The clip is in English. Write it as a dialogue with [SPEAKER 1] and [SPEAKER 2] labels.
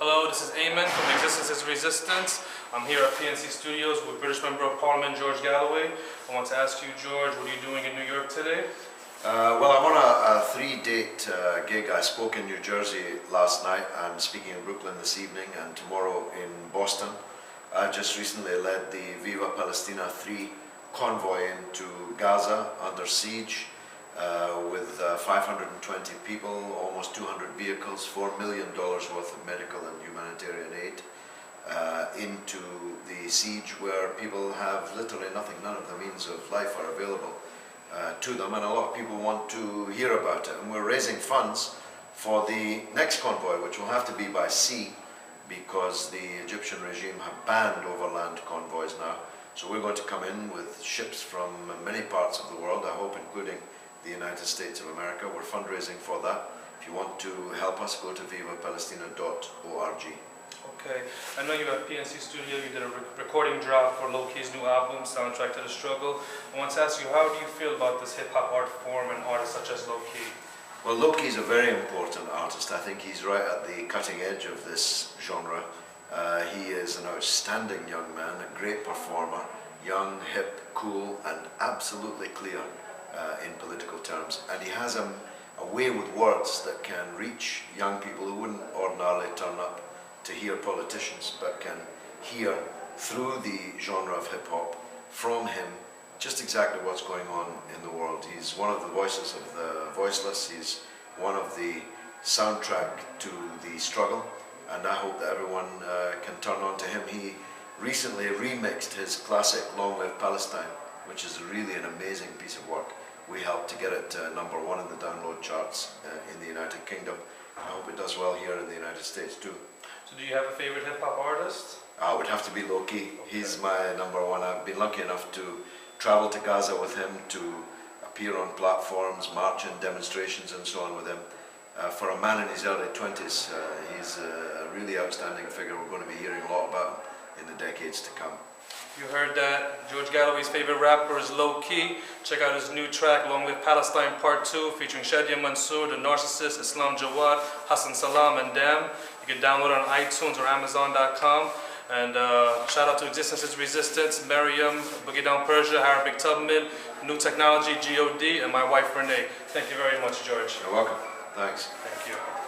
[SPEAKER 1] Hello, this is Ayman from Existence is Resistance. I'm here at PNC Studios with British Member of Parliament George Galloway. I want to ask you, George, what are you doing in New York today?
[SPEAKER 2] Well, I'm on a three-date gig. I spoke in New Jersey last night. I'm speaking in Brooklyn this evening and tomorrow in Boston. I just recently led the Viva Palestina 3 convoy into Gaza under siege with 520 people, almost 200 vehicles, $4 million worth of medical and humanitarian aid into the siege where people have literally nothing, none of the means of life are available to them, and a lot of people want to hear about it. And we're raising funds for the next convoy, which will have to be by sea because the Egyptian regime have banned overland convoys now. So we're going to come in with ships from many parts of the world, I hope including the United States of America. We're fundraising for that. If you want to help us, go to vivapalestina.org.
[SPEAKER 1] Okay, I know you at PNC Studio, you did a recording drop for Lowkey's new album, Soundtrack to the Struggle. I want to ask you, how do you feel about this hip-hop art form and artists such as Lowkey?
[SPEAKER 2] Well, Lowkey's a very important artist. I think he's right at the cutting edge of this genre. He is an outstanding young man, a great performer, young, hip, cool, and absolutely clear in political terms. And he has a way with words that can reach young people who wouldn't ordinarily turn up to hear politicians, but can hear through the genre of hip-hop from him just exactly what's going on in the world. He's one of the voices of the voiceless. He's one of the soundtrack to the struggle, and I hope that everyone can turn on to him. He recently remixed his classic Long Live Palestine, which is really an amazing piece of work. We helped to get it #1 in the download charts in the United Kingdom. I hope it does well here in the United States too.
[SPEAKER 1] So do you have a favorite hip-hop artist?
[SPEAKER 2] It would have to be Lowkey.
[SPEAKER 1] Okay.
[SPEAKER 2] He's my #1. I've been lucky enough to travel to Gaza with him, to appear on platforms, march in demonstrations and so on with him. For a man in his early 20s, he's a really outstanding figure. We're going to be hearing a lot about him in the decades to come.
[SPEAKER 1] You heard that. George Galloway's favorite rapper is Lowkey. Check out his new track, Long Live Palestine Part 2, featuring Shadia Mansour, The Narcissist, Islam Jawad, Hassan Salam, and Dam. You can download it on iTunes or Amazon.com. And shout out to Existence is Resistance, Miriam, Boogie Down Persia, Arabic Tubman, New Technology, GOD, and my wife Renee. Thank you very much, George.
[SPEAKER 2] You're welcome. Thanks.
[SPEAKER 1] Thank you.